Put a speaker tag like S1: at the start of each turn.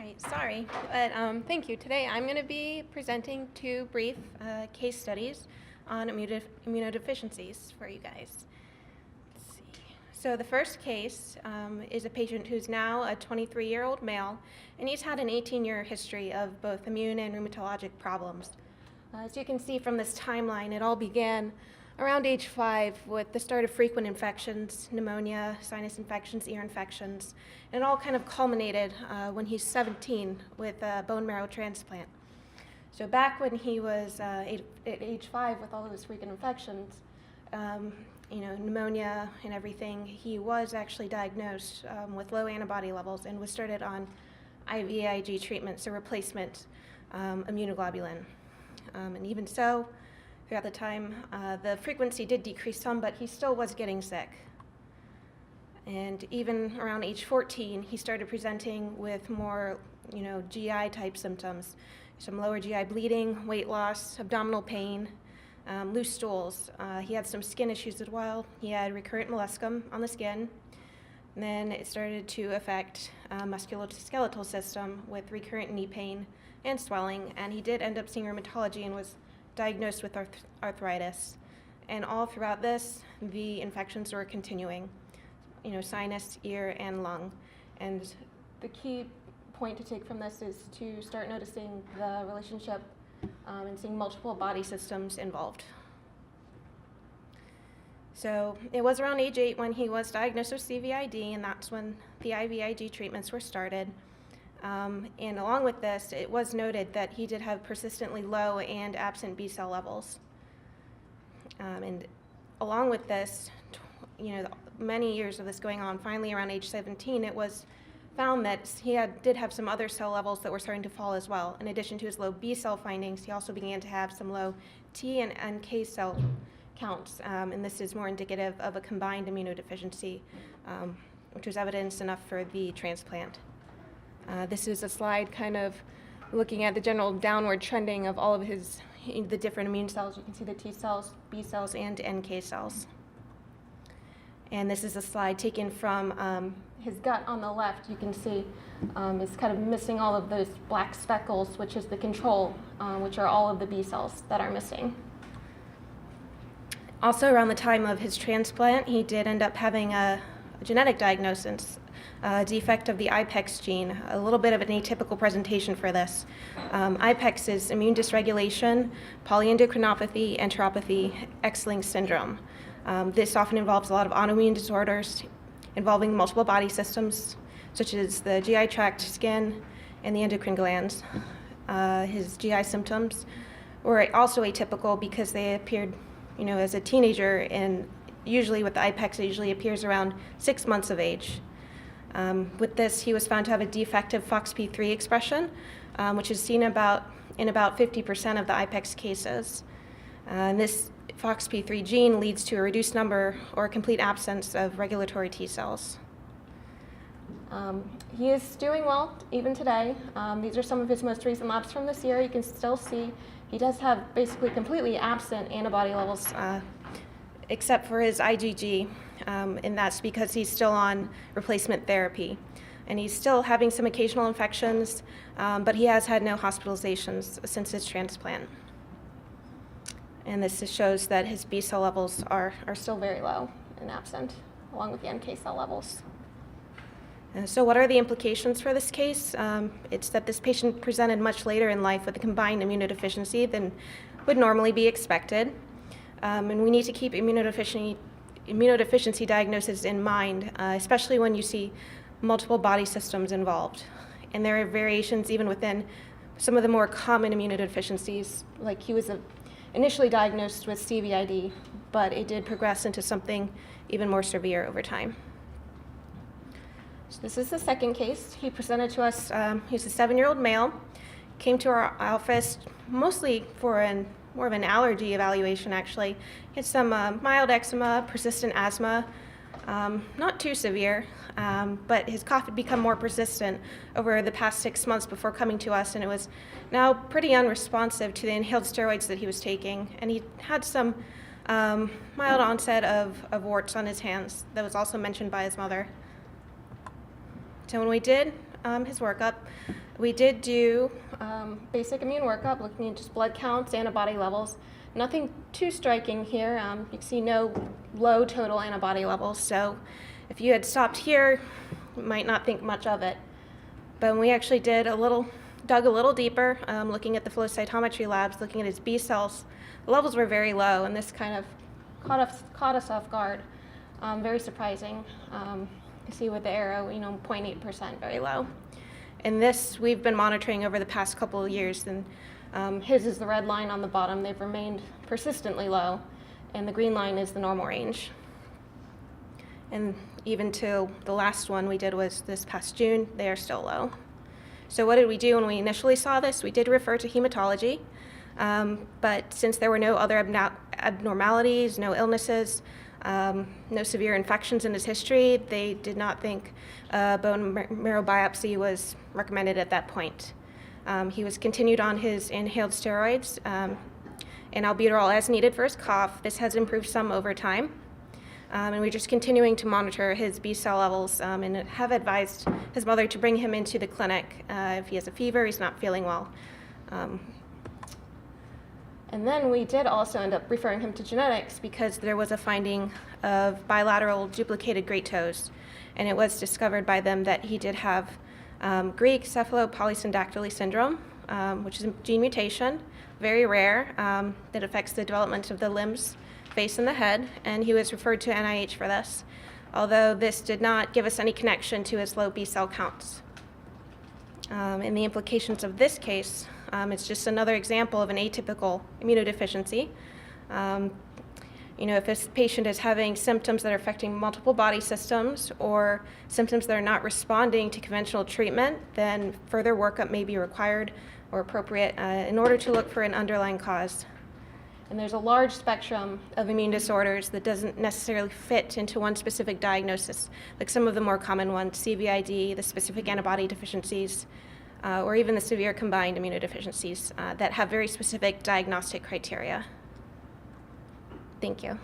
S1: right, sorry, but thank you. Today I'm going to be presenting two brief case studies on immunodeficiencies for you guys. Let's see. So the first case is a patient who's now a 23-year-old male, and he's had an 18-year history of both immune and rheumatologic problems. As you can see from this timeline, it all began around age 5 with the start of frequent infections, pneumonia, sinus infections, ear infections, and it all kind of culminated when he's 17 with a bone marrow transplant. So back when he was at age 5 with all of those frequent infections, pneumonia and everything, he was actually diagnosed with low antibody levels and was started on IVIG treatment, so replacement immunoglobulin. And even so, throughout the time, the frequency did decrease some, but he still was getting sick. And even around age 14, he started presenting with more, GI type symptoms, some lower GI bleeding, weight loss, abdominal pain, loose stools. He had some skin issues as well. He had recurrent molluscum on the skin. And then it started to affect musculoskeletal system with recurrent knee pain and swelling, and he did end up seeing rheumatology and was diagnosed with arthritis. And all throughout this, the infections were continuing, sinus, ear, and lung. And the key point to take from this is to start noticing the relationship and seeing multiple body systems involved. So it was around age 8 when he was diagnosed with CVID, and that's when the IVIG treatments were started. And along with this, it was noted that he did have persistently low and absent B cell levels. And along with this, many years of this going on, finally around age 17, it was found that he did have some other cell levels that were starting to fall as well. In addition to his low B cell findings, he also began to have some low T and NK cell counts. And this is more indicative of a combined immunodeficiency, which was evidence enough for the transplant. This is a slide kind of looking at the general downward trending of all of the different immune cells. You can see the T cells, B cells, and NK cells. And this is a slide taken from his gut on the left. You can see it's kind of missing all of those black speckles, which is the control, which are all of the B cells that are missing. Also, around the time of his transplant, he did end up having a genetic diagnosis, defect of the IPEX gene, a little bit of an atypical presentation for this. IPEX is immune dysregulation, polyendocrinopathy, enteropathy, X-linked syndrome. This often involves a lot of autoimmune disorders involving multiple body systems, such as the GI tract, skin, and the endocrine glands. His GI symptoms were also atypical because they appeared, as a teenager, and usually with the IPEX, it usually appears around 6 months of age. With this, he was found to have a defective FOXP3 expression, which is seen in about 50% of the IPEX cases. And this FOXP3 gene leads to a reduced number or complete absence of regulatory T cells. He is doing well even today. These are some of his most recent labs from this year. You can still see he does have basically completely absent antibody levels, except for his IgG, and that's because he's still on replacement therapy. And he's still having some occasional infections, but he has had no hospitalizations since his transplant. And this just shows that his B cell levels are still very low and absent, along with the NK cell levels. So what are the implications for this case? It's that this patient presented much later in life with a combined immunodeficiency than would normally be expected. And we need to keep immunodeficiency diagnosis in mind, especially when you see multiple body systems involved. And there are variations even within some of the more common immunodeficiencies, like he was initially diagnosed with CVID, but it did progress into something even more severe over time. So this is the second case. He presented to us, he's a 7-year-old male, came to our office mostly for more of an allergy evaluation, actually. He had some mild eczema, persistent asthma, not too severe, but his cough had become more persistent over the past 6 months before coming to us, and it was now pretty unresponsive to the inhaled steroids that he was taking. And he had some mild onset of warts on his hands that was also mentioned by his mother. So when we did his workup. We did do basic immune workup, looking at just blood counts, antibody levels. Nothing too striking here. You can see no low total antibody levels. So if you had stopped here, you might not think much of it. But when we actually dug a little deeper, looking at the flow cytometry labs, looking at his B cells, the levels were very low, and this kind of caught us off guard. Very surprising. You see with the arrow, 0.8%, very low. And this we've been monitoring over the past couple of years, and his is the red line on the bottom. They've remained persistently low, and the green line is the normal range. And even till the last one we did was this past June, they are still low. So what did we do when we initially saw this? We did refer to hematology, but since there were no other abnormalities, no illnesses, no severe infections in his history, they did not think bone marrow biopsy was recommended at that point. He was continued on his inhaled steroids and albuterol as needed for his cough. This has improved some over time. And we're just continuing to monitor his B cell levels and have advised his mother to bring him into the clinic if he has a fever, he's not feeling well. And then we did also end up referring him to genetics because there was a finding of bilateral duplicated great toes. And it was discovered by them that he did have Greek cephalopolysydactyly syndrome, which is a gene mutation, very rare, that affects the development of the limbs, face, and the head. And he was referred to NIH for this, although this did not give us any connection to his low B cell counts. And the implications of this case, it's just another example of an atypical immunodeficiency. If this patient is having symptoms that are affecting multiple body systems or symptoms that are not responding to conventional treatment, then further workup may be required or appropriate in order to look for an underlying cause. And there's a large spectrum of immune disorders that doesn't necessarily fit into one specific diagnosis, like some of the more common ones, CVID, the specific antibody deficiencies, or even the severe combined immunodeficiencies that have very specific diagnostic criteria. Thank you.